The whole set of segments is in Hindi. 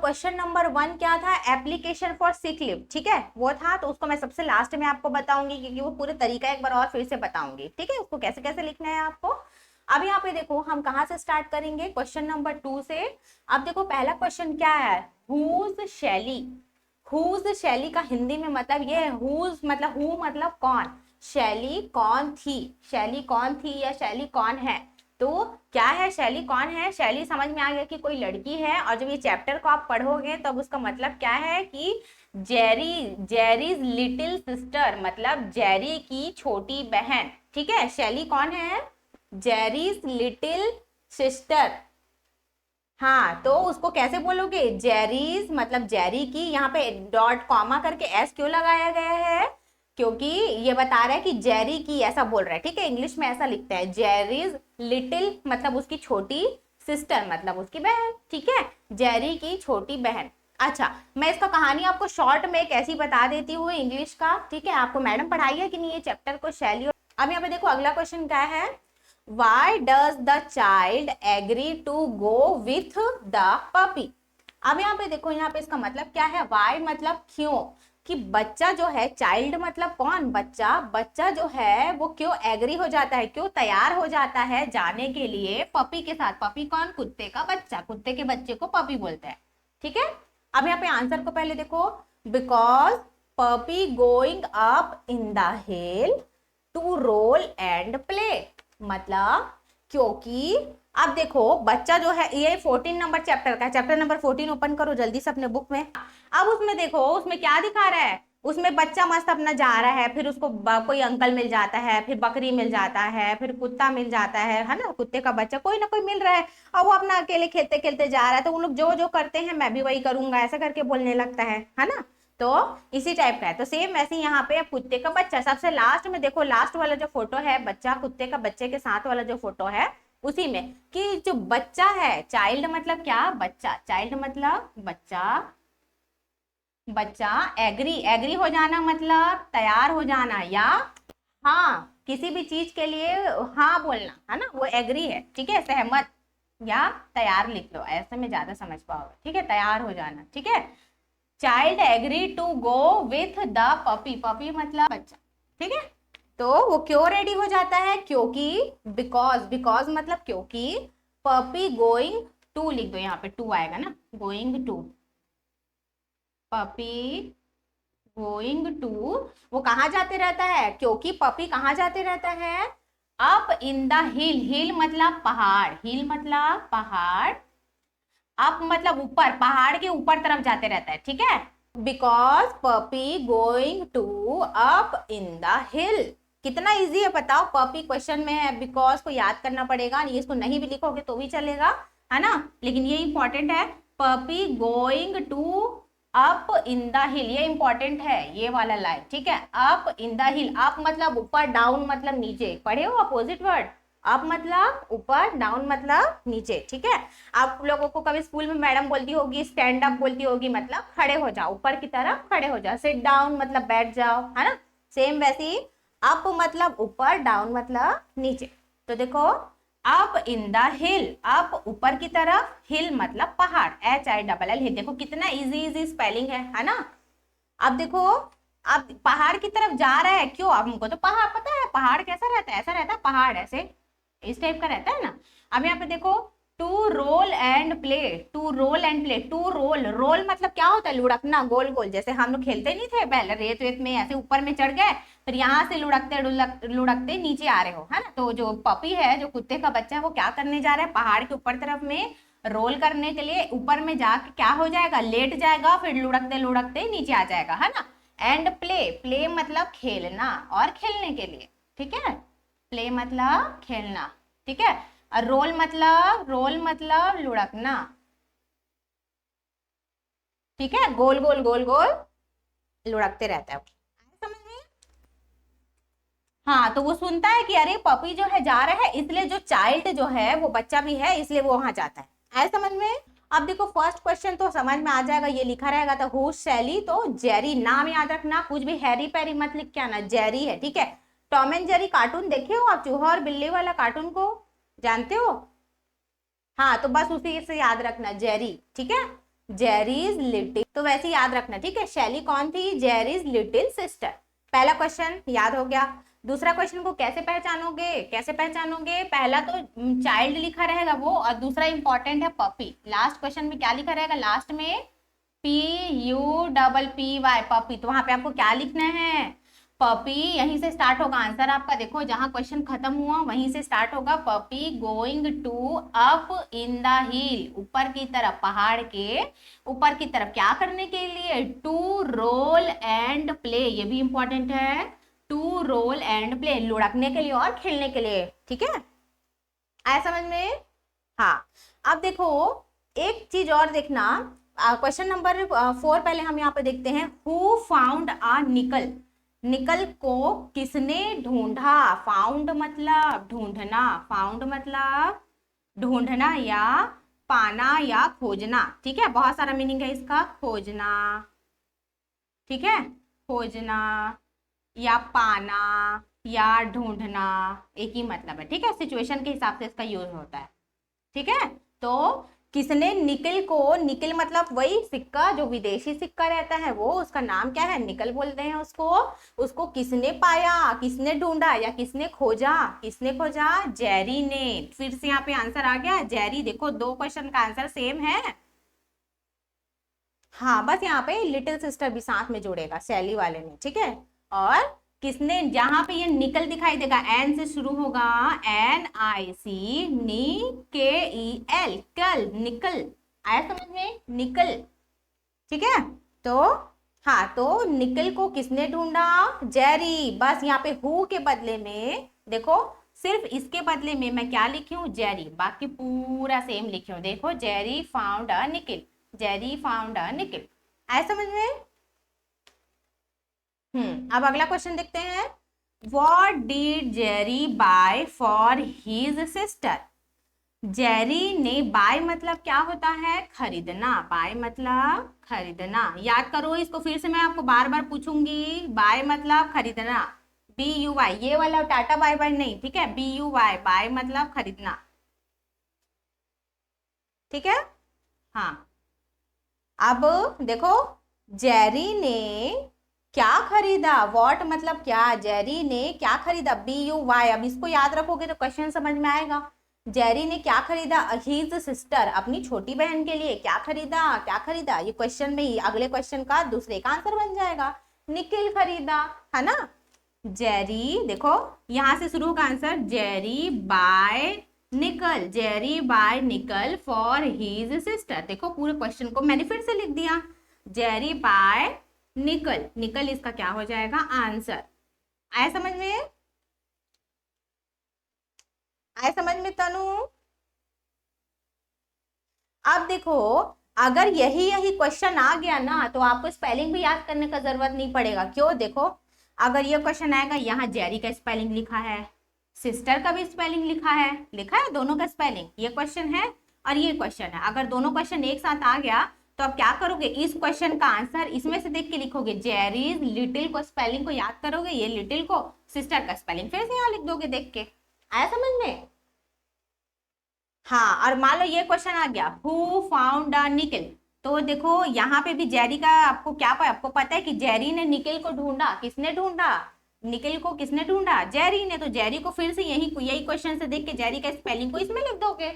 क्वेश्चन नंबर 1 क्या था, एप्लीकेशन फॉर सिक लीव, ठीक है वो था, तो उसको मैं सबसे लास्ट में आपको बताऊंगी क्योंकि वो पूरे तरीका एक बार और फिर से बताऊंगी, ठीक है, उसको कैसे कैसे लिखना है आपको। अब यहाँ पे देखो हम कहाँ से स्टार्ट करेंगे, क्वेश्चन नंबर 2 से। अब देखो पहला क्वेश्चन क्या है, हुज शैली। हुज शैली का हिंदी में मतलब ये है, हुज मतलब हु मतलब कौन, शैली कौन थी, शैली कौन थी या शैली कौन है। तो क्या है शैली कौन है, शैली समझ में आ गया कि कोई लड़की है, और जब ये चैप्टर को आप पढ़ोगे तब उसका मतलब क्या है कि जेरीज लिटिल सिस्टर, मतलब जेरी की छोटी बहन, ठीक है। शैली कौन है, जेरीज लिटिल सिस्टर। हाँ तो उसको कैसे बोलोगे, जेरीज मतलब जेरी की, यहाँ पे डॉट कॉमा करके एस क्यों लगाया गया है, क्योंकि ये बता रहा है कि जेरी की, ऐसा बोल रहा है, ठीक है, इंग्लिश में ऐसा लिखता है, जेरीज लिटिल मतलब उसकी छोटी, सिस्टर मतलब उसकी बहन, ठीक है, जेरी की छोटी बहन। अच्छा मैं इसका कहानी आपको शॉर्ट में कैसी बता देती हूँ इंग्लिश का, ठीक है, आपको मैडम पढ़ाई है कि नहीं ये चैप्टर को, शैली। अब यहाँ पे देखो अगला क्वेश्चन क्या है, Why does the child agree to go with the puppy? अब यहाँ पे देखो, यहाँ पे इसका मतलब क्या है, why मतलब क्यों, कि बच्चा जो है, चाइल्ड मतलब कौन, बच्चा, बच्चा जो है वो क्यों एग्री हो जाता है, क्यों तैयार हो जाता है जाने के लिए पपी के साथ। पपी कौन, कुत्ते का बच्चा, कुत्ते के बच्चे को पपी बोलते हैं, ठीक है। अब यहाँ पे आंसर को पहले देखो, because puppy going up in the hill to roll and play, मतलब क्योंकि, अब देखो बच्चा जो है, ये 14 नंबर चैप्टर का, चैप्टर नंबर 14 ओपन करो जल्दी से अपने बुक में। अब उसमें देखो, उसमें क्या दिखा रहा है, उसमें बच्चा मस्त अपना जा रहा है, फिर उसको कोई अंकल मिल जाता है, फिर बकरी मिल जाता है, फिर कुत्ता मिल जाता है ना, कुत्ते का बच्चा कोई ना कोई मिल रहा है, और वो अपना अकेले खेलते खेलते जा रहा है, तो वो लोग जो जो करते हैं मैं भी वही करूंगा ऐसा करके बोलने लगता है ना, तो इसी टाइप का है। तो सेम वैसे यहाँ पे कुत्ते का बच्चा, सबसे लास्ट में देखो, लास्ट वाला जो फोटो है बच्चा कुत्ते का बच्चे के साथ वाला जो फोटो है, उसी में कि जो बच्चा है, चाइल्ड मतलब क्या, बच्चा, चाइल्ड मतलब बच्चा, बच्चा एग्री, एग्री हो जाना मतलब तैयार हो जाना, या हाँ किसी भी चीज के लिए हाँ बोलना, है ना, वो एग्री है, ठीक है, सहमत या तैयार लिख लो, ऐसे में ज्यादा समझ पाओगे, ठीक है, तैयार हो जाना, ठीक है। Child agree to go with the puppy, puppy मतलब बच्चा, ठीक है। तो वो क्यों रेडी हो जाता है, क्योंकि, बिकॉज, बिकॉज मतलब क्योंकि, पपी गोइंग टू लिख दो, यहाँ पे टू आएगा ना, going to, puppy going to, वो कहाँ जाते रहता है, क्योंकि पपी कहाँ जाते रहता है, अप इन द हिल, हिल मतलब पहाड़, हिल मतलब पहाड़, अप मतलब ऊपर, पहाड़ के ऊपर तरफ जाते रहता है, ठीक है। Because puppy going to up in the hill, कितना इजी है बताओ, पपी क्वेश्चन में है, बिकॉज को याद करना पड़ेगा, ये इसको नहीं भी लिखोगे तो भी चलेगा, है ना, लेकिन ये इंपॉर्टेंट है, puppy going to up in the hill, ये इंपॉर्टेंट है ये वाला लाइन, ठीक है, up in the hill, up मतलब ऊपर, डाउन मतलब नीचे, पढ़े हो अपोजिट वर्ड, अप मतलब ऊपर, डाउन मतलब नीचे, ठीक है। आप लोगों को कभी स्कूल में मैडम बोलती होगी स्टैंड अप बोलती होगी, मतलब खड़े हो जाओ, ऊपर की तरफ खड़े हो जाओ, सिट डाउन मतलब बैठ जाओ, है ना, सेम वैसे ही अप मतलब ऊपर, डाउन मतलब नीचे। तो देखो up in the hill, up ऊपर की तरफ, हिल मतलब पहाड़, HILL हिल, देखो कितना इजी इजी स्पेलिंग है ना। अब देखो, अब पहाड़ की तरफ जा रहा है, क्यों, अब हमको तो पहाड़ पता है, पहाड़ कैसा रहता है, ऐसा रहता है पहाड़, ऐसे इस टाइप का रहता है ना। अब यहाँ पे देखो, to roll and play, to roll and play, to roll, roll मतलब क्या होता है, लुढ़कना, गोल गोल, जैसे हम लोग खेलते नहीं थे पहले, रेत वेत में ऐसे ऊपर में चढ़ गए, फिर यहाँ से लुढ़कते लुढ़कते नीचे आ रहे हो, है ना। तो जो पपी है, जो कुत्ते का बच्चा है, वो क्या करने जा रहा है, पहाड़ के ऊपर तरफ में रोल करने के लिए, ऊपर में जाके क्या हो जाएगा, लेट जाएगा, फिर लुढ़कते लुढ़कते नीचे आ जाएगा, है ना। एंड प्ले, प्ले मतलब खेलना और खेलने के लिए, ठीक है, प्ले मतलब खेलना, ठीक है। और रोल मतलब लुढ़कना, ठीक है, गोल गोल गोल गोल लुढ़कते रहता है, समझ में। हाँ तो वो सुनता है कि अरे पपी जो है जा रहा है, इसलिए जो चाइल्ड जो है वो बच्चा भी है, इसलिए वो वहां जाता है, आए समझ में। अब देखो फर्स्ट क्वेश्चन तो समझ में आ जाएगा, ये लिखा रहेगा तो हु शैली, तो जेरी, नाम याद रखना, कुछ भी हैरी पैरी मत लिख के आना, जेरी है, ठीक है। टॉम एंड जेरी कार्टून देखे हो आप, चूहा और बिल्ली वाला कार्टून को जानते हो, हाँ तो बस उसी से याद रखना, जेरी, ठीक है। जेरीज लिटिल, तो वैसे याद रखना, ठीक है। शैली कौन थी? Jerry's little sister. पहला क्वेश्चन याद हो गया। दूसरा क्वेश्चन को कैसे पहचानोगे? कैसे पहचानोगे? पहला तो चाइल्ड लिखा रहेगा वो, और दूसरा इंपॉर्टेंट है पपी। लास्ट क्वेश्चन में क्या लिखा रहेगा? लास्ट में PUPPY, पपी। तो वहां पे आपको क्या लिखना है? पपी। यहीं से स्टार्ट होगा आंसर आपका। देखो जहां क्वेश्चन खत्म हुआ वहीं से स्टार्ट होगा। Puppy going to up in the hill, ऊपर की तरफ, पहाड़ के ऊपर की तरफ। क्या करने के लिए? टू रोल एंड प्ले, ये भी इंपॉर्टेंट है। टू रोल एंड प्ले, लुढ़कने के लिए और खेलने के लिए, ठीक है। आया समझ में? हाँ। अब देखो एक चीज और देखना, क्वेश्चन नंबर 4 पहले हम यहाँ पे देखते हैं। हु फाउंड आ निकल, निकल को किसने ढूंढा? फाउंड मतलब ढूंढना, फाउंड मतलब ढूंढना या पाना या खोजना, ठीक है। बहुत सारा मीनिंग है इसका। खोजना, ठीक है, खोजना या पाना या ढूंढना, एक ही मतलब है, ठीक है। सिचुएशन के हिसाब से इसका यूज होता है, ठीक है। तो किसने निकल को, निकल मतलब वही सिक्का जो विदेशी सिक्का रहता है वो, उसका नाम क्या है? निकल बोलते हैं उसको। उसको किसने पाया, किसने ढूंढा या किसने खोजा? किसने खोजा? जेरी ने। फिर से यहाँ पे आंसर आ गया जेरी। देखो दो क्वेश्चन का आंसर सेम है। हाँ, बस यहाँ पे लिटिल सिस्टर भी साथ में जोड़ेगा सैली वाले ने, ठीक है। और किसने, जहां पे ये निकल दिखाई देगा, एन से शुरू होगा, NIC, NIKEL, कल, निकल। आया समझ में? निकल, ठीक है। तो हाँ, तो निकल को किसने ढूंढा? जेरी। बस यहाँ पे हु के बदले में देखो, सिर्फ इसके बदले में मैं क्या लिखी हूँ? जेरी। बाकी पूरा सेम लिखी हूँ। देखो जेरी फाउंड अ निकल, जेरी फाउंड अ निकल। आया समझ में? अब अगला क्वेश्चन देखते हैं। What did Jerry buy for his sister? Jerry ने, बाय मतलब क्या होता है? खरीदना। बाय मतलब खरीदना। याद करो इसको, फिर से मैं आपको बार बार पूछूंगी। बाय मतलब खरीदना, BUY, ये वाला टाटा बाय बाय नहीं, ठीक है। BUY, बाय मतलब खरीदना, ठीक है। हाँ, अब देखो जेरी ने क्या खरीदा? वॉट मतलब क्या? जेरी ने क्या खरीदा? BUY। अब इसको याद रखोगे तो क्वेश्चन समझ में आएगा। जेरी ने क्या खरीदा? हीज सिस्टर, अपनी छोटी बहन के लिए क्या खरीदा? क्या खरीदा? ये क्वेश्चन में ही अगले क्वेश्चन का दूसरे का आंसर बन जाएगा। निकल खरीदा, है ना। जेरी, देखो यहां से शुरू का आंसर, जेरी बाय निकल, जेरी बाय निकल फॉर हीज सिस्टर। देखो पूरे क्वेश्चन को मैंने फिर से लिख दिया। जेरी बाय निकल, निकल इसका क्या हो जाएगा? आंसर। आया समझ में? आया समझ में तनु? अब देखो, अगर यही यही क्वेश्चन आ गया ना तो आपको स्पेलिंग भी याद करने का जरूरत नहीं पड़ेगा। क्यों? देखो अगर ये क्वेश्चन आएगा, यहाँ जेरी का स्पेलिंग लिखा है, सिस्टर का भी स्पेलिंग लिखा है, लिखा है दोनों का स्पेलिंग। ये क्वेश्चन है और ये क्वेश्चन है। अगर दोनों क्वेश्चन एक साथ आ गया तो आप क्या करोगे? इस क्वेश्चन का आंसर इसमें से देख के लिखोगे। जेरीज लिटिल को स्पेलिंग को याद करोगे, ये लिटिल को, सिस्टर का स्पेलिंग फिर से यहाँ लिख दोगे देख के। आया समझ में? हाँ, और मान लो ये क्वेश्चन आ गया, हु फाउंड अ निकल। तो देखो यहाँ पे भी जेरी का आपको क्या आपको पता है कि जेरी ने निकल को ढूंढा। किसने ढूंढा? निकल को किसने ढूंढा? जेरी ने। तो जेरी को फिर से यही क्वेश्चन से देख के जेरी का स्पेलिंग को इसमें लिख दोगे,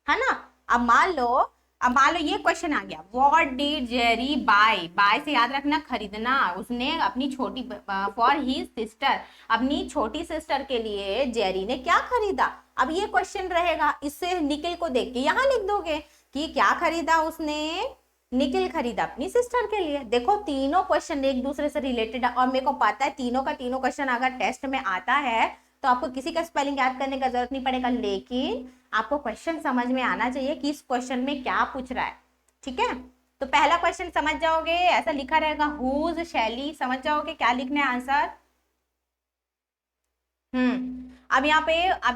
है ना। अब मान लो ये क्वेश्चन आ गया, what did Jerry buy. Buy से याद रखना खरीदना। उसने अपनी छोटी, फॉर हिज सिस्टर, अपनी छोटी सिस्टर के लिए जेरी ने क्या खरीदा। अब ये क्वेश्चन रहेगा, इससे निकल को देख के यहाँ लिख दोगे कि क्या खरीदा उसने? निकल खरीदा अपनी सिस्टर के लिए। देखो तीनों क्वेश्चन एक दूसरे से रिलेटेड है, और मेरे को पता है तीनों का तीनों क्वेश्चन अगर टेस्ट में आता है तो आपको किसी का स्पेलिंग याद करने का जरूरत नहीं पड़ेगा, लेकिन आपको क्वेश्चन समझ में आना चाहिए कि इस क्वेश्चन में क्या पूछ रहा है, ठीक है। तो पहला क्वेश्चन समझ जाओगे, ऐसा लिखा रहेगा हुज शैली, समझ जाओगे क्या लिखना है आंसर। अब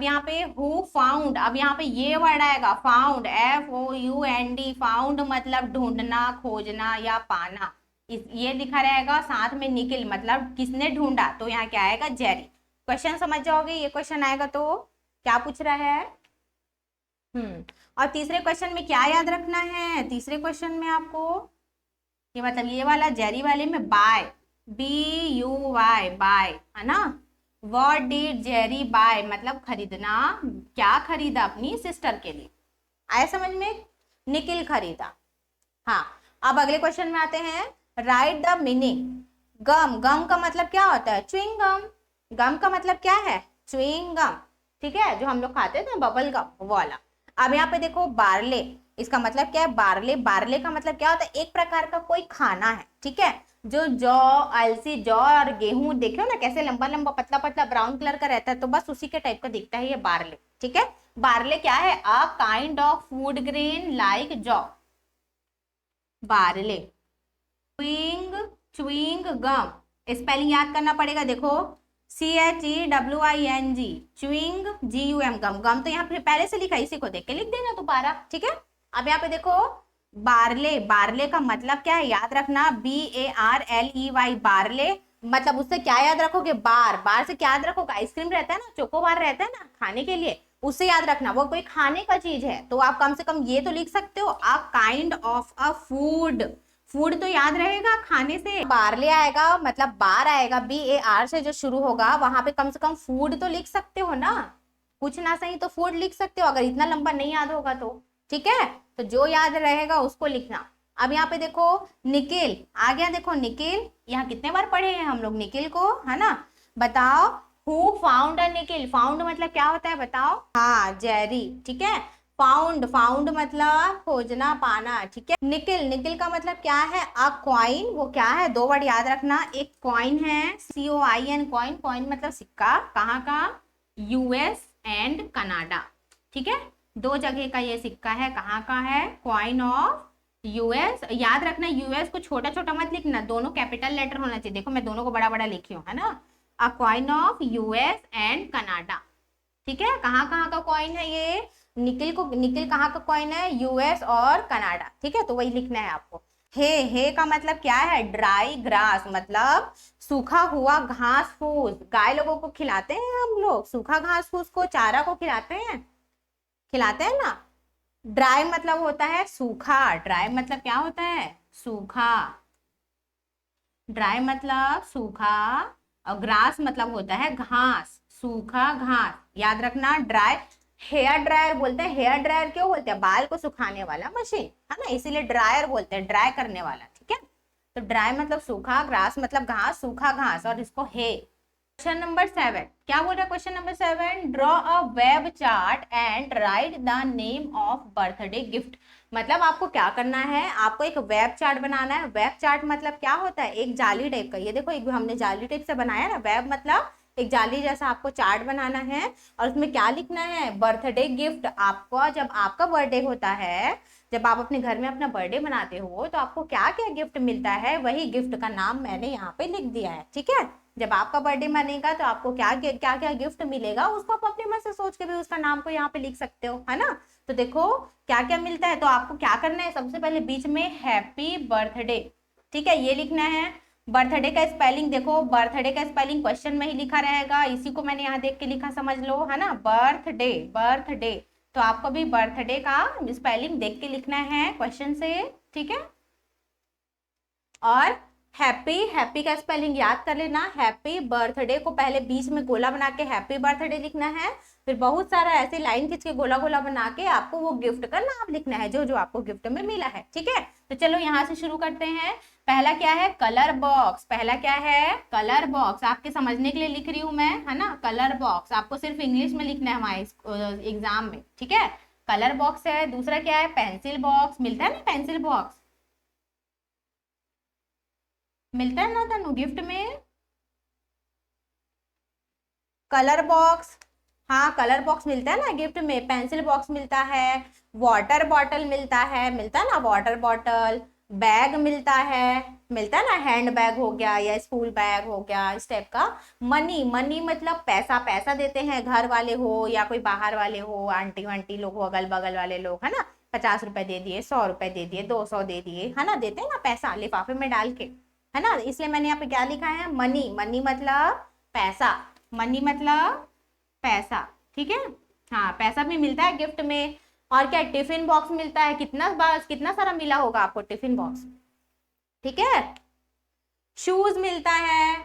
यहाँ पे हु फाउंड, अब यहाँ पे ये वर्ड आएगा फाउंड, FOUND, फाउंड मतलब ढूंढना, खोजना या पाना। ये लिखा रहेगा, साथ में निकल मतलब किसने ढूंढा, तो यहाँ क्या आएगा? जेरी। क्वेश्चन समझ जाओगे, ये क्वेश्चन आएगा तो क्या पूछ रहा है। और तीसरे क्वेश्चन में क्या याद रखना है? तीसरे क्वेश्चन में आपको ये मतलब ये वाला जेरी वाले में बाय, BUY बाय, है ना। व्हाट डिड जेरी बाय मतलब खरीदना, क्या खरीदा अपनी सिस्टर के लिए, आया समझ में? निकिल खरीदा। हाँ, अब अगले क्वेश्चन में आते हैं। Write the meaning. Gum, gum का मतलब क्या होता है? Chewing gum. गम का मतलब क्या है? च्युइंग गम, ठीक है, जो हम लोग खाते थे बबल गम, वो वाला। अब यहाँ पे देखो बार्ले, इसका मतलब क्या है? बार्ले, बार्ले का मतलब क्या होता है? एक प्रकार का कोई खाना है, ठीक है, जो जौ, अलसी, जौ और गेहूं, देखो ना कैसे लंबा लंबा पतला पतला ब्राउन कलर का रहता है, तो बस उसी के टाइप का दिखता है ये बार्ले, ठीक है। बार्ले क्या है? A kind of food grain like jau. Barley, chewing, chewing gum, spelling याद करना पड़ेगा, देखो CHEWING, chewing GUM, gum. Gum तो यहाँ पे पहले से लिखा है, इसी को देख के लिख देना दोबारा, ठीक है। अब यहाँ पे देखो बार्ले, बार्ले का मतलब क्या है? याद रखना, BARLEY, बार्ले मतलब उससे क्या याद रखोगे? बार, बार से क्या याद रखोगे? आइसक्रीम रहता है ना, चोको बार रहता है ना खाने के लिए, उससे याद रखना वो कोई खाने का चीज है, तो आप कम से कम ये तो लिख सकते हो, अ kind of a food. Food तो याद रहेगा खाने से। बार्ले आएगा मतलब बार आएगा, BAR से जो शुरू होगा, वहां पे कम से कम फूड तो लिख सकते हो ना, कुछ ना सही तो फूड लिख सकते हो, अगर इतना लंबा नहीं याद होगा तो, ठीक है। तो जो याद रहेगा उसको लिखना। अब यहाँ पे देखो निकिल आ गया, देखो निकिल, यहाँ कितने बार पढ़े हैं हम लोग निकिल को, है ना। बताओ, who found a nickel, found मतलब क्या होता है बताओ? हाँ, जेरी, ठीक है। फाउंड, फाउंड मतलब खोजना पाना, ठीक है। निकिल, निकिल का मतलब क्या है? अ कॉइन, वो क्या है? दो वर्ड याद रखना, एक कॉइन है COIN, कॉइन, कॉइन मतलब सिक्का, कहाँ का? US एंड कनाडा, ठीक है, दो जगह का ये सिक्का है, कहाँ का है? Coin of US। याद रखना US को छोटा छोटा मत लिखना, दोनों कैपिटल लेटर होना चाहिए, देखो मैं दोनों को बड़ा बड़ा लिखी हूँ, है ना। अ coin of US and Canada, ठीक है। कहाँ कहाँ का कॉइन है ये? निकिल को, निकिल कहाँ का कॉइन है? US और कनाडा, ठीक है, तो वही लिखना है आपको। हे का मतलब क्या है? ड्राई ग्रास मतलब सूखा हुआ घास फूस, गाय लोगों को खिलाते हैं हम लोग, सूखा घास फूस को, चारा को खिलाते हैं, खिलाते हैं ना। ड्राई मतलब होता है सूखा, ड्राई मतलब क्या होता है? सूखा, ड्राई मतलब सूखा, और ग्रास मतलब होता है घास, सूखा घास, याद रखना। ड्राई, हेयर ड्रायर बोलते हैं, हेयर ड्रायर क्यों बोलते हैं? बाल को सुखाने वाला मशीन, है ना, इसीलिए ड्रायर बोलते हैं, ड्राई करने वाला, ठीक है। तो ड्राई मतलब सूखा, ग्रास मतलब घास, सूखा घास, और इसको हे। क्वेश्चन नंबर 7 क्या बोल रहा है? Question number 7, draw a web chart and right the name of birthday gift. मतलब आपको क्या करना है? आपको एक वेब चार्ट बनाना है। वेब चार्ट मतलब क्या होता है? एक जाली टाइप का, ये देखो एक हमने जाली टाइप से बनाया ना, वेब मतलब एक जाली जैसा आपको चार्ट बनाना है, और उसमें क्या लिखना है? Birthday gift. आपको जब आपका बर्थडे होता है, जब आप अपने घर में अपना बर्थडे मनाते हो, तो आपको क्या क्या गिफ्ट मिलता है, वही गिफ्ट का नाम मैंने यहाँ पे लिख दिया है, ठीक है। जब आपका बर्थडे मनेगा तो आपको क्या क्या क्या गिफ्ट मिलेगा, उसको आप अपने मन से सोच के भी उसका नाम को यहाँ पे लिख सकते हो, है ना। तो देखो क्या क्या मिलता है, तो आपको क्या करना है? सबसे पहले बीच में हैप्पी बर्थडे, ठीक है, ये लिखना है। बर्थडे का स्पेलिंग देखो, बर्थडे का स्पेलिंग क्वेश्चन में ही लिखा रहेगा, इसी को मैंने यहाँ देख के लिखा, समझ लो, है ना। बर्थडे, बर्थडे, तो आपको भी बर्थडे का स्पेलिंग देख के लिखना है क्वेश्चन से, ठीक है। और हैप्पी, हैप्पी का स्पेलिंग याद कर लेना, हैप्पी बर्थडे को पहले बीच में गोला बना के हैप्पी बर्थडे लिखना है, फिर बहुत सारा ऐसे लाइन खींच के गोला गोला बना के आपको वो गिफ्ट का नाम लिखना है, जो जो आपको गिफ्ट में मिला है, ठीक है। तो चलो यहाँ से शुरू करते हैं। पहला क्या है? Colour box. पहला क्या है? Colour box. आपके समझने के लिए लिख रही हूँ मैं, है ना। कलर बॉक्स आपको सिर्फ इंग्लिश में लिखना है हमारे एग्जाम में, ठीक है। कलर बॉक्स है। दूसरा क्या है? Pencil box. मिलता है ना पेंसिल बॉक्स, मिलता है ना तनु गिफ्ट में, कलर बॉक्स। हाँ, कलर बॉक्स मिलता है ना गिफ्ट में, पेंसिल बॉक्स मिलता है, वाटर बॉटल मिलता है ना वाटर बॉटल, बैग मिलता है, मिलता है ना, हैंड बैग हो गया या स्कूल बैग हो गया, इस टाइप का। मनी, मनी मतलब पैसा, पैसा देते हैं घर वाले हो या कोई बाहर वाले हो, आंटी वांटी लोग हो, अगल बगल वाले लोग, है ना। 50 रुपए दे दिए, 100 रुपए दे दिए, 200 दे दिए, है ना, देते हैं ना पैसा लिफाफे में डाल के, है ना। इसलिए मैंने यहाँ पे क्या लिखा है? मनी, मनी मतलब पैसा, मनी मतलब पैसा, ठीक है। हाँ, पैसा भी मिलता है गिफ्ट में। और क्या टिफिन बॉक्स मिलता है, कितना सारा मिला होगा आपको टिफिन बॉक्स, ठीक है। शूज मिलता है,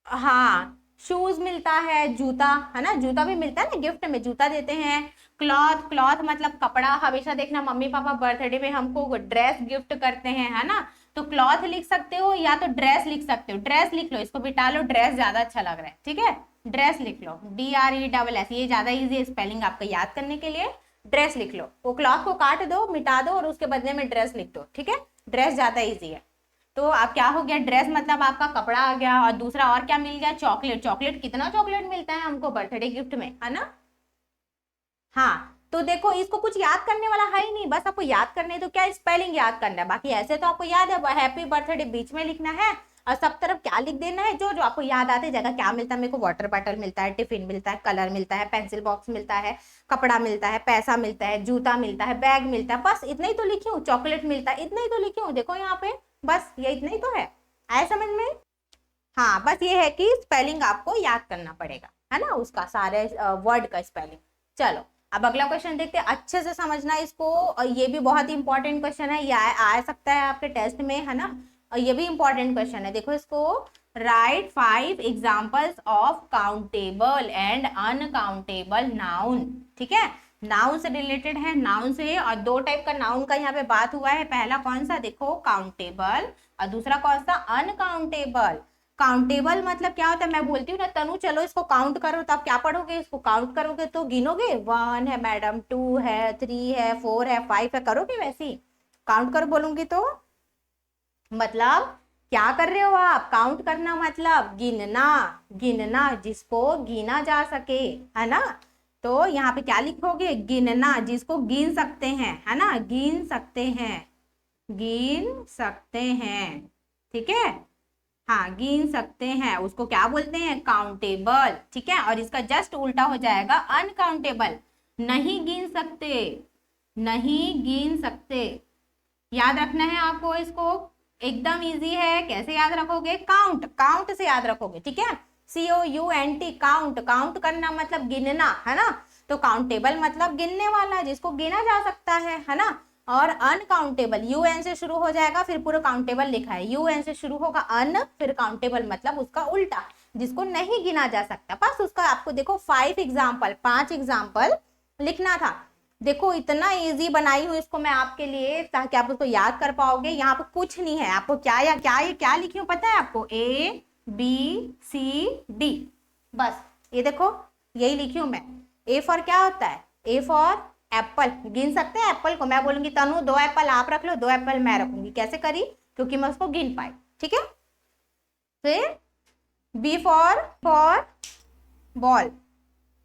हाँ शूज मिलता है, जूता है ना, जूता भी मिलता है ना, गिफ्ट में जूता देते हैं। क्लॉथ, क्लॉथ मतलब कपड़ा, हमेशा देखना मम्मी पापा बर्थडे में हमको ड्रेस गिफ्ट करते हैं, है ना, तो क्लॉथ लिख सकते हो या तो ड्रेस लिख सकते हो, ड्रेस लिख लो, इसको बिटा लो, ड्रेस ज्यादा अच्छा लग रहा है, ठीक है, ड्रेस लिख लो, DRESS, ये ज्यादा इजी है स्पेलिंग आपका याद करने के लिए, ड्रेस लिख लो, वो क्लॉथ को काट दो, मिटा दो और उसके बदले में ड्रेस लिख दो, ठीक है, ड्रेस ज्यादा इजी है। तो आप क्या हो गया, ड्रेस मतलब आपका कपड़ा आ गया, और दूसरा और क्या मिल गया, चॉकलेट, चॉकलेट कितना चॉकलेट मिलता है हमको बर्थडे गिफ्ट में, है ना। हाँ तो देखो इसको कुछ याद करने वाला है ही नहीं, बस आपको याद करने तो क्या स्पेलिंग याद करना है, बाकी ऐसे तो आपको याद है, हैप्पी बर्थडे बीच में लिखना है और सब तरफ क्या लिख देना है, जो जो आपको याद आते जगह क्या मिलता है, मेरे को वाटर बॉटल मिलता है, टिफिन मिलता है, कलर मिलता है, पेंसिल बॉक्स मिलता है, कपड़ा मिलता है, पैसा मिलता है, जूता मिलता है, बैग मिलता है, बस इतना ही तो लिखी हूँ, चॉकलेट मिलता है, इतना ही तो लिखी हूँ, देखो यहाँ पे, बस ये इतना ही तो है, आए समझ में। हाँ बस ये है कि स्पेलिंग आपको याद करना पड़ेगा, है ना, उसका सारे वर्ड का स्पेलिंग। चलो अब अगला क्वेश्चन देखते हैं, अच्छे से समझना इसको, और ये भी बहुत ही इंपॉर्टेंट क्वेश्चन है, ये आ सकता है आपके टेस्ट में, है ना, और ये भी इंपॉर्टेंट क्वेश्चन है, देखो इसको, right 5 examples of countable and uncountable noun, ठीक है, नाउन से रिलेटेड है, नाउन से, और दो टाइप का नाउन का यहाँ पे बात हुआ है, पहला कौन सा देखो काउंटेबल, और दूसरा कौन सा अनकाउंटेबल। काउंटेबल मतलब क्या होता है, मैं बोलती हूँ ना तनु चलो इसको काउंट करो, तो आप क्या पढ़ोगे, इसको काउंट करोगे तो गिनोगे, 1 है मैडम, 2 है, 3 है, 4 है, 5 है, करोगे वैसी, काउंट कर बोलूंगी तो, मतलब क्या कर रहे हो आप, काउंट करना मतलब गिनना, गिनना जिसको गिना जा सके, है ना, तो यहाँ पे क्या लिखोगे, गिनना जिसको गिन सकते हैं, है ना, गिन सकते हैं, गिन सकते हैं, ठीक है, हाँ गिन सकते हैं, उसको क्या बोलते हैं, काउंटेबल, ठीक है, और इसका जस्ट उल्टा हो जाएगा अनकाउंटेबल, नहीं गिन सकते, नहीं गिन सकते, याद रखना है आपको इसको, एकदम इजी है, कैसे याद रखोगे, काउंट, काउंट से याद रखोगे, ठीक है, COUNT, काउंट, काउंट करना मतलब गिनना, है ना, तो काउंटेबल मतलब गिनने वाला, जिसको गिना जा सकता है ना, और अनकाउंटेबल UN से शुरू हो जाएगा, फिर पूरा काउंटेबल लिखा है, UN से शुरू होगा, अन फिर काउंटेबल मतलब उसका उल्टा, जिसको नहीं गिना जा सकता, बस उसका आपको देखो 5 एग्जाम्पल, 5 एग्जाम्पल लिखना था, देखो इतना इजी बनाई हूँ इसको मैं आपके लिए, ताकि आप उसको याद कर पाओगे, यहाँ पे कुछ नहीं है, आपको क्या या क्या ये क्या लिखी हूँ पता है आपको, ABCD, बस ये देखो यही लिखी हूँ मैं, A फॉर क्या होता है, A फॉर एप्पल, गिन सकते हैं एप्पल को, मैं बोलूंगी तनु 2 एप्पल आप रख लो, 2 एप्पल मैं रखूंगी, कैसे करी, क्योंकि मैं उसको गिन पाई, ठीक है, फिर B फॉर बॉल,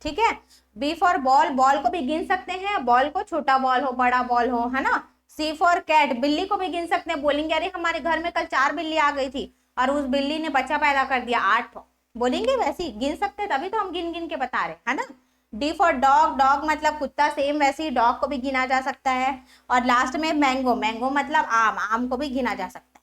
ठीक है, B फॉर बॉल, बॉल को भी गिन सकते हैं, बॉल को छोटा बॉल हो बड़ा बॉल हो, है ना, C फॉर कैट, बिल्ली को भी गिन सकते हैं, बोलेंगे अरे हमारे घर में कल 4 बिल्ली आ गई थी और उस बिल्ली ने बच्चा पैदा कर दिया 8, बोलेंगे वैसे ही गिन सकते हैं, तभी तो हम गिन गिन के बता रहे, है ना। D फॉर डॉग, डॉग मतलब कुत्ता, सेम वैसे ही डॉग को भी गिना जा सकता है, और लास्ट में मैंगो, मैंगो मतलब आम, आम को भी गिना जा सकता है,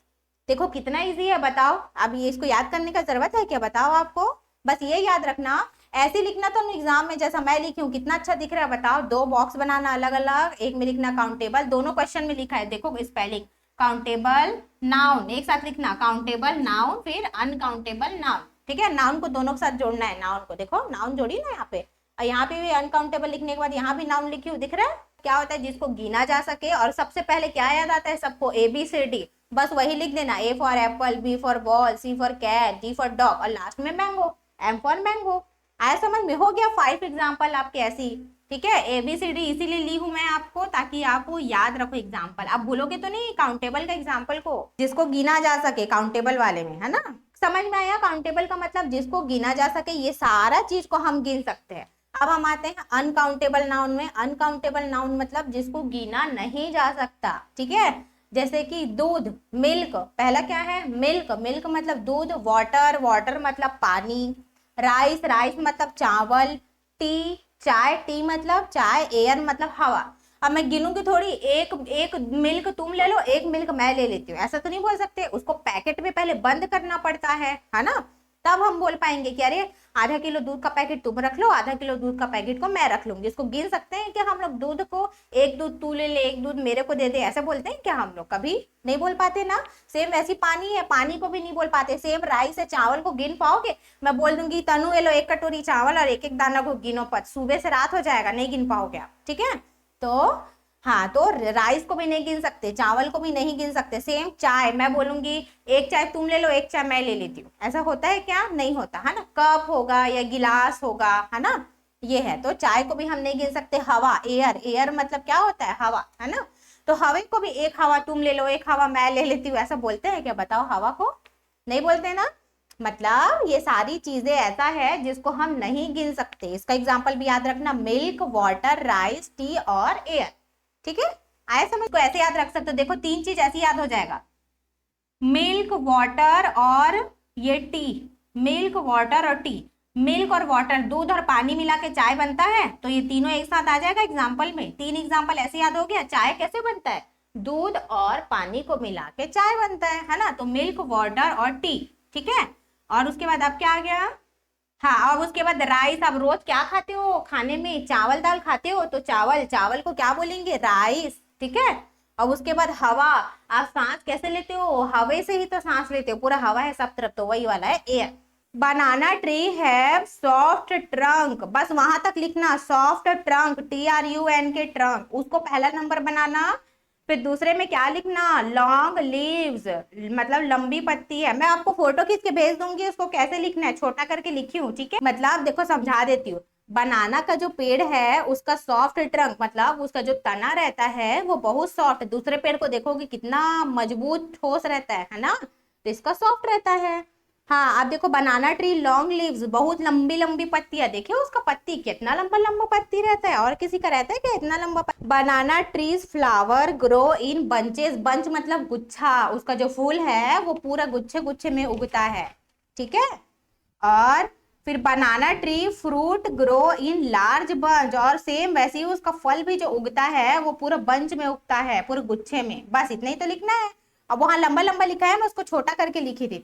देखो कितना इजी है, बताओ, अब ये इसको याद करने का जरूरत है क्या, बताओ आपको, बस ये याद रखना, ऐसे लिखना तो एग्जाम में जैसा मैं लिखी हूँ, कितना अच्छा दिख रहा है बताओ, 2 बॉक्स बनाना अलग अलग, एक में लिखना काउंटेबल, दोनों क्वेश्चन में लिखा है, देखो स्पेलिंग, काउंटेबल नाउन एक साथ लिखना, काउंटेबल नाउन फिर अनकाउंटेबल नाउन, ठीक है, नाउन को दोनों के साथ जोड़ना है, नाउन को देखो, नाउन जोड़ी ना यहाँ पे, और यहाँ पे भी अनकाउंटेबल लिखने के बाद यहाँ भी नाउन लिखी हूँ, दिख रहा है, क्या होता है जिसको गिना जा सके, और सबसे पहले क्या याद आता है सबको, ABCD, बस वही लिख देना, A for apple, B for ball, C for cat, D for dog, और लास्ट में मैंगो, M फॉर मैंगो, आया समझ में, हो गया 5 एग्जाम्पल आपके ऐसी, ठीक है, ABCD इसीलिए ली हूं मैं आपको, ताकि आप याद रखो एग्जाम्पल, आप भूलोगे तो नहीं काउंटेबल का एग्जाम्पल को, जिसको गिना जा सके, काउंटेबल वाले में, है ना, समझ में आया, काउंटेबल का मतलब जिसको गिना जा सके, ये सारा चीज को हम गिन सकते हैं। अब हम आते हैं अनकाउंटेबल नाउन में, अनकाउंटेबल नाउन मतलब जिसको गिना नहीं जा सकता, ठीक है, जैसे कि दूध, मिल्क, पहला क्या है मिल्क, मिल्क मतलब दूध, वाटर, वाटर मतलब पानी, राइस, राइस मतलब चावल, टी, चाय, टी मतलब चाय, एयर मतलब हवा। अब मैं गिनूंगी थोड़ी, एक मिल्क तुम ले लो, एक मिल्क मैं ले लेती हूँ, ऐसा तो नहीं बोल सकते, उसको पैकेट में पहले बंद करना पड़ता है ना, तब हम बोल पाएंगे कि अरे आधा किलो दूध का पैकेट तुम रख लो, आधा किलो दूध का पैकेट को मैं रख लूंगी। इसको गिन सकते हैं क्या हम लोग? दूध को एक दूध तू ले ले, एक दूध मेरे को दे दे, ऐसे बोलते हैं क्या हम लोग? कभी नहीं बोल पाते ना। सेम वैसी पानी है, पानी को भी नहीं बोल पाते। सेम राइस है, चावल को गिन पाओगे? मैं बोल दूंगी तनु ये लो 1 कटोरी चावल और एक एक दाना को गिनो, पत सुबह से रात हो जाएगा, नहीं गिन पाओगे आप, ठीक है। तो हाँ, तो राइस को भी नहीं गिन सकते, चावल को भी नहीं गिन सकते। सेम चाय, मैं बोलूंगी एक चाय तुम ले लो, एक चाय मैं ले लेती हूँ, ऐसा होता है क्या? नहीं होता है ना। कप होगा या गिलास होगा, है ना, ये है। तो चाय को भी हम नहीं गिन सकते। हवा, एयर, एयर मतलब क्या होता है? हवा, है ना। तो हवा को भी एक हवा तुम ले लो, एक हवा मैं ले लेती हूँ, ऐसा बोलते हैं क्या? बताओ, हवा को नहीं बोलते ना। मतलब ये सारी चीजें ऐसा है जिसको हम नहीं गिन सकते। इसका एग्जाम्पल भी याद रखना, मिल्क, वाटर, राइस, टी और एयर, ठीक है। आया समझ को? ऐसे याद रख सकते हो। देखो 3 चीज ऐसे याद हो जाएगा, मिल्क, वाटर और ये टी। मिल्क, वाटर और टी। मिल्क और वाटर, दूध और पानी मिला के चाय बनता है, तो ये तीनों एक साथ आ जाएगा एग्जाम्पल में। 3 एग्जाम्पल ऐसे याद हो गया। चाय कैसे बनता है? दूध और पानी को मिला के चाय बनता है ना। तो मिल्क, वाटर और टी, ठीक है। और उसके बाद अब क्या आ गया? हाँ, अब उसके बाद राइस। आप रोज क्या खाते हो खाने में? चावल दाल खाते हो, तो चावल, चावल को क्या बोलेंगे? राइस, ठीक है। अब उसके बाद हवा, आप सांस कैसे लेते हो? हवा से ही तो सांस लेते हो, पूरा हवा है सब तरफ, तो वही वाला है एयर। बनाना ट्री है सॉफ्ट ट्रंक, बस वहां तक लिखना, सॉफ्ट ट्रंक, TRUNK ट्रंक, उसको पहला नंबर बनाना। फिर दूसरे में क्या लिखना? लॉन्ग लीव्स, मतलब लंबी पत्ती है। मैं आपको फोटो खींच के भेज दूंगी, उसको कैसे लिखना है, छोटा करके लिखी हूँ, ठीक है। मतलब देखो समझा देती हूँ। बनाना का जो पेड़ है उसका सॉफ्ट ट्रंक, मतलब उसका जो तना रहता है वो बहुत सॉफ्ट। दूसरे पेड़ को देखोगे कितना मजबूत ठोस रहता है ना, तो इसका सॉफ्ट रहता है। हाँ, आप देखो बनाना ट्री लॉन्ग लीव्स, बहुत लंबी लंबी पत्तियां, देखिए उसका पत्ती कितना लंबा लंबा पत्ती रहता है, और किसी का रहता है क्या इतना लंबा banana trees flower grow in bunches, bunch मतलब गुच्छा, उसका जो फूल है वो पूरा गुच्छे गुच्छे में उगता है, ठीक है। और फिर बनाना tree fruit grow in large bunch, और सेम वैसे ही उसका फल भी जो उगता है वो पूरा बंच में उगता है, पूरे गुच्छे में। बस इतना ही तो लिखना है। अब वहां लंबा लंबा लिखा है, मैं उसको छोटा करके लिखी थी,